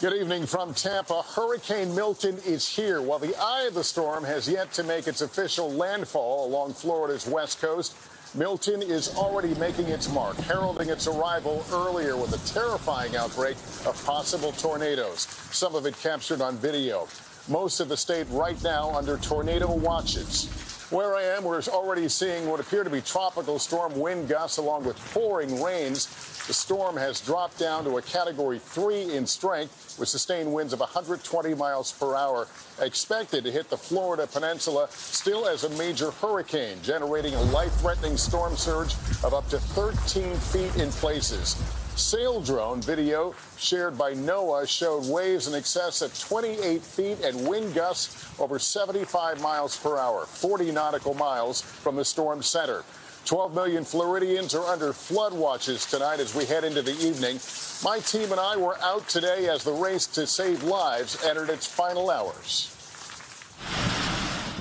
Good evening from Tampa. Hurricane Milton is here. While the eye of the storm has yet to make its official landfall along Florida's west coast, Milton is already making its mark, heralding its arrival earlier with a terrifying outbreak of possible tornadoes, some of it captured on video. Most of the state right now under tornado watches. Where I am, we're already seeing what appear to be tropical storm wind gusts along with pouring rains. The storm has dropped down to a Category 3 in strength with sustained winds of 120 miles per hour, expected to hit the Florida peninsula still as a major hurricane, generating a life-threatening storm surge of up to 13 feet in places. Sail drone video shared by NOAA showed waves in excess of 28 feet and wind gusts over 75 miles per hour, 40 nautical miles from the storm center. 12 million Floridians are under flood watches tonight as we head into the evening. My team and I were out today as the race to save lives entered its final hours.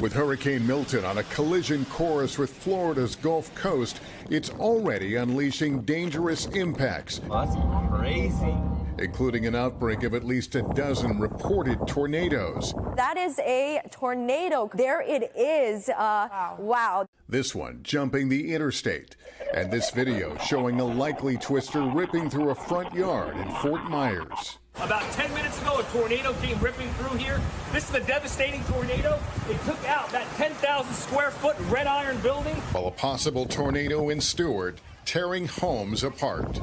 With Hurricane Milton on a collision course with Florida's Gulf Coast, it's already unleashing dangerous impacts. That's crazy. Including an outbreak of at least a dozen reported tornadoes. That is a tornado. There it is. Wow. This one jumping the interstate. And this video showing a likely twister ripping through a front yard in Fort Myers. About 10 minutes ago, a tornado came ripping through here. This is a devastating tornado. It took out that 10,000 square foot red iron building. While a possible tornado in Stewart tearing homes apart.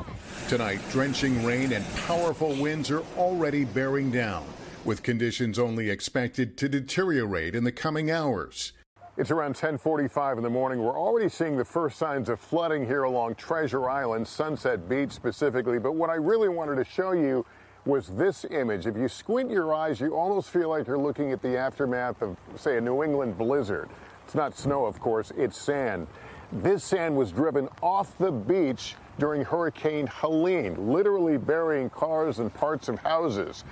Tonight, drenching rain and powerful winds are already bearing down, with conditions only expected to deteriorate in the coming hours. It's around 10:45 in the morning. We're already seeing the first signs of flooding here along Treasure Island, Sunset Beach specifically. But what I really wanted to show you was this image. If you squint your eyes, you almost feel like you're looking at the aftermath of, say, a New England blizzard. It's not snow, of course, it's sand. This sand was driven off the beach during Hurricane Helene, literally burying cars and parts of houses.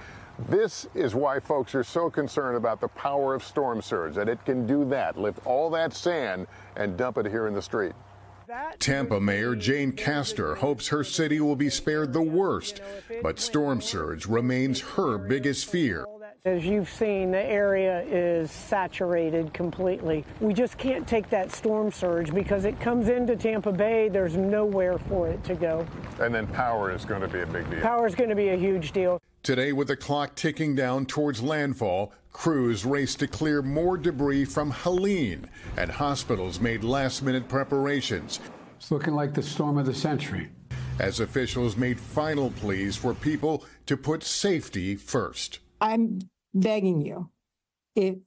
This is why folks are so concerned about the power of storm surge, that it can do that, lift all that sand and dump it here in the street. Tampa Mayor Jane Castor hopes her city will be spared the worst, but storm surge remains her biggest fear. As you've seen, the area is saturated completely. We just can't take that storm surge because it comes into Tampa Bay. There's nowhere for it to go. And then power is going to be a big deal. Power is going to be a huge deal. Today, with the clock ticking down towards landfall, crews raced to clear more debris from Helene, and hospitals made last-minute preparations. It's looking like the storm of the century. As officials made final pleas for people to put safety first. I'm begging you,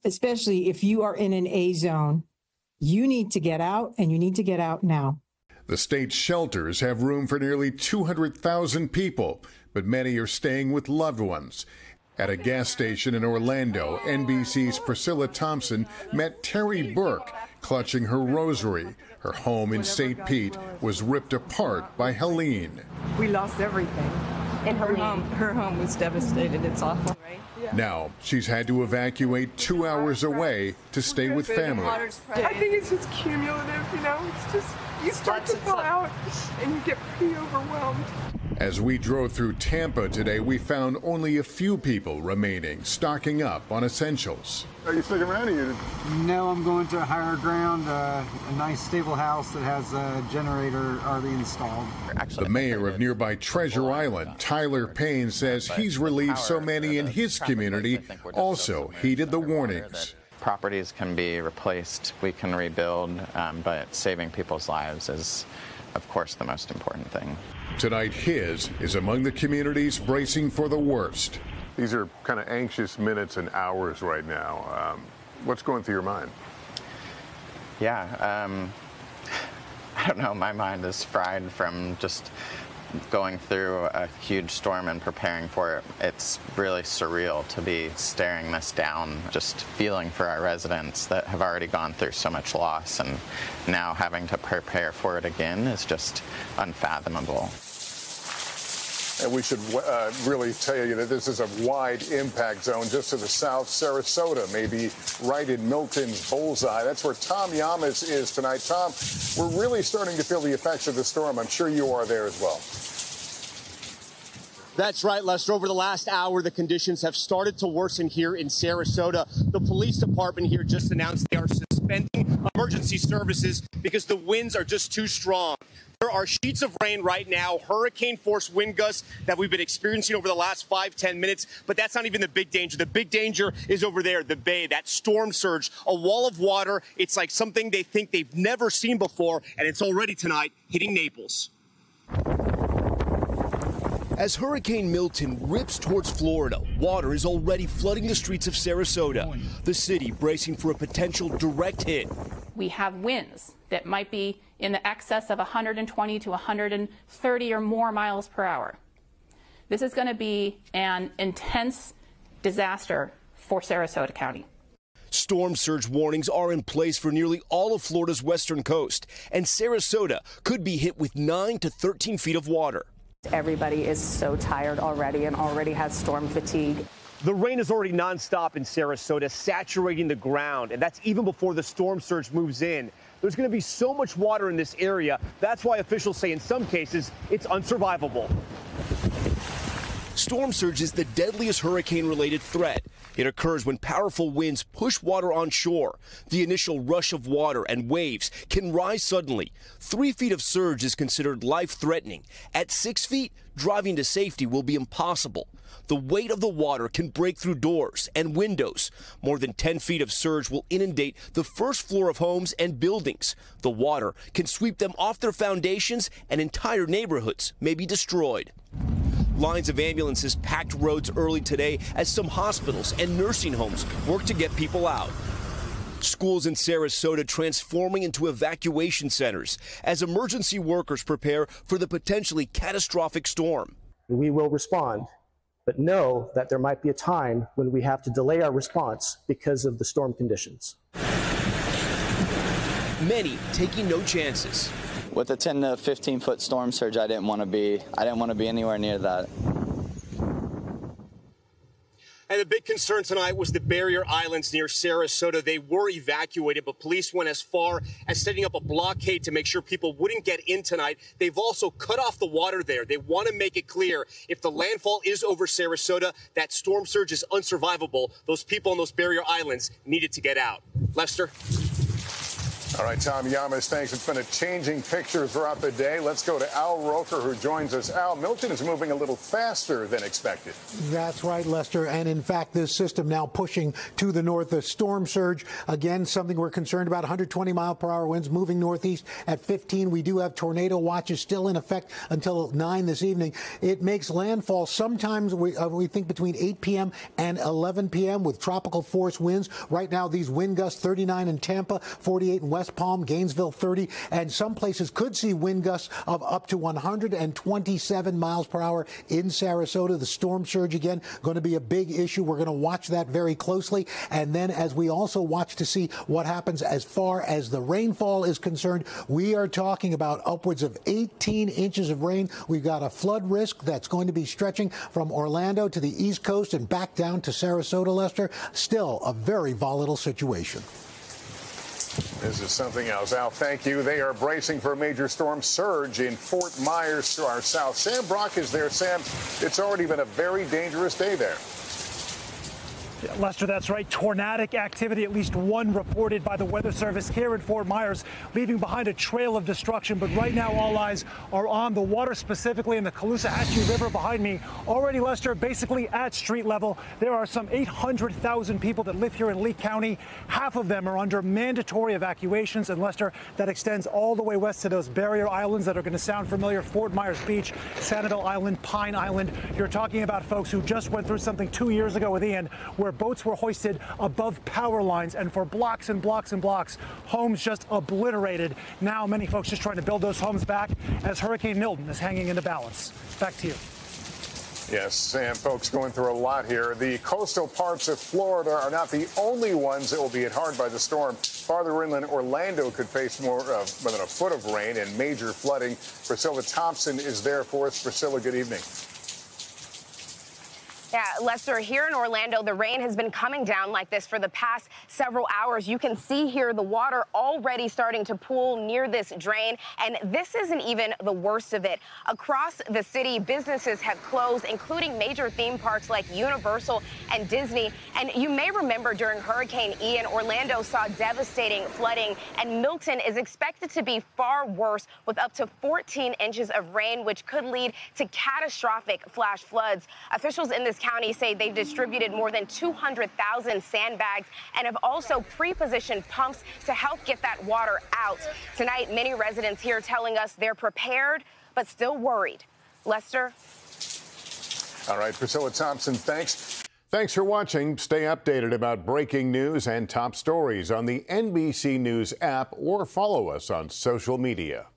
especially if you are in an A zone, you need to get out, and you need to get out now. The state's shelters have room for nearly 200,000 people, but many are staying with loved ones. At a gas station in Orlando, NBC's Priscilla Thompson met Terry Burke clutching her rosary. Her home in St. Pete was ripped apart by Helene. We lost everything. And Her home was devastated. It's awful, right? Yeah. Now she's had to evacuate 2 hours away to stay with family. I think it's just cumulative, you know. It's just, you start to fall out and you get pretty overwhelmed. As we drove through Tampa today, we found only a few people remaining, stocking up on essentials. Are you sticking around here? No, I'm going to higher ground, a nice stable house that has a generator already installed. The mayor of nearby Treasure Island, Tyler Payne, says he's relieved so many in his community also heeded the warnings. Properties can be replaced, we can rebuild, but saving people's lives is, of course, the most important thing. Tonight, his is among the communities bracing for the worst. These are kind of anxious minutes and hours right now. What's going through your mind? Yeah, I don't know, my mind is fried from just going through a huge storm and preparing for it. It's really surreal to be staring this down, just feeling for our residents that have already gone through so much loss, and now having to prepare for it again is just unfathomable. And we should really tell you that this is a wide impact zone just to the south. Sarasota may be right in Milton's bullseye. That's where Tom Llamas is tonight. Tom, we're really starting to feel the effects of the storm. I'm sure you are there as well. That's right, Lester. Over the last hour, the conditions have started to worsen here in Sarasota. The police department here just announced they are suspending emergency services because the winds are just too strong. There are sheets of rain right now, hurricane-force wind gusts that we've been experiencing over the last 5-10 minutes, but that's not even the big danger. The big danger is over there, the bay, that storm surge, a wall of water. It's like something they think they've never seen before, and it's already tonight hitting Naples. As Hurricane Milton rips towards Florida, water is already flooding the streets of Sarasota, the city bracing for a potential direct hit. We have winds that might be in the excess of 120 to 130 or more miles per hour. This is going to be an intense disaster for Sarasota County. Storm surge warnings are in place for nearly all of Florida's western coast, and Sarasota could be hit with 9 to 13 feet of water. Everybody is so tired already and already has storm fatigue. The rain is already nonstop in Sarasota, saturating the ground, and that's even before the storm surge moves in. There's going to be so much water in this area. That's why officials say in some cases it's unsurvivable. Storm surge is the deadliest hurricane-related threat. It occurs when powerful winds push water on shore. The initial rush of water and waves can rise suddenly. 3 feet of surge is considered life-threatening. At 6 feet, driving to safety will be impossible. The weight of the water can break through doors and windows. More than 10 feet of surge will inundate the first floor of homes and buildings. The water can sweep them off their foundations, and entire neighborhoods may be destroyed. Lines of ambulances packed roads early today as some hospitals and nursing homes work to get people out. Schools in Sarasota transforming into evacuation centers as emergency workers prepare for the potentially catastrophic storm. We will respond, but know that there might be a time when we have to delay our response because of the storm conditions. Many taking no chances. With a 10 to 15 foot storm surge, I didn't want to be anywhere near that. And the big concern tonight was the barrier islands near Sarasota. They were evacuated, but police went as far as setting up a blockade to make sure people wouldn't get in tonight. They've also cut off the water there. They want to make it clear if the landfall is over Sarasota, that storm surge is unsurvivable. Those people on those barrier islands needed to get out. Lester? All right, Tom Llamas, thanks. It's been a changing picture throughout the day. Let's go to Al Roker, who joins us. Al, Milton is moving a little faster than expected. That's right, Lester. And in fact, this system now pushing to the north. The storm surge, again, something we're concerned about. 120-mile-per-hour winds moving northeast at 15. We do have tornado watches still in effect until 9 this evening. It makes landfall sometimes, we think, between 8 p.m. and 11 p.m. with tropical force winds. Right now, these wind gusts, 39 in Tampa, 48 in West Palm, Gainesville 30, and some places could see wind gusts of up to 127 miles per hour in Sarasota. The storm surge, again, going to be a big issue. We're going to watch that very closely. And then as we also watch to see what happens as far as the rainfall is concerned, we are talking about upwards of 18 inches of rain. We've got a flood risk that's going to be stretching from Orlando to the East Coast and back down to Sarasota, Lester. Still a very volatile situation. This is something else. Al, thank you. They are bracing for a major storm surge in Fort Myers to our south. Sam Brock is there. Sam, it's already been a very dangerous day there. Yeah, Lester, that's right. Tornadic activity, at least one reported by the Weather Service here in Fort Myers, leaving behind a trail of destruction. But right now, all eyes are on the water, specifically in the Caloosahatchee River behind me. Already, Lester, basically at street level. There are some 800,000 people that live here in Lee County. Half of them are under mandatory evacuations. And Lester, that extends all the way west to those barrier islands that are going to sound familiar. Fort Myers Beach, Sanibel Island, Pine Island. You're talking about folks who just went through something 2 years ago with Ian, where boats were hoisted above power lines, and for blocks and blocks and blocks, homes just obliterated. Now many folks just trying to build those homes back as Hurricane Milton is hanging in the balance. Back to you. Yes, Sam, folks going through a lot here. The coastal parts of Florida are not the only ones that will be hit hard by the storm. Farther inland, Orlando could face more than a foot of rain and major flooding. Priscilla Thompson is there for us. Priscilla, good evening. Yeah, Lester, here in Orlando, the rain has been coming down like this for the past several hours. You can see here the water already starting to pool near this drain, and this isn't even the worst of it. Across the city, businesses have closed, including major theme parks like Universal and Disney. And you may remember during Hurricane Ian, Orlando saw devastating flooding, and Milton is expected to be far worse with up to 14 inches of rain, which could lead to catastrophic flash floods. Officials in this county say they've distributed more than 200,000 sandbags and have also pre-positioned pumps to help get that water out. Tonight, many residents here telling us they're prepared but still worried. Lester? All right, Priscilla Thompson, thanks. Thanks for watching. Stay updated about breaking news and top stories on the NBC News app or follow us on social media.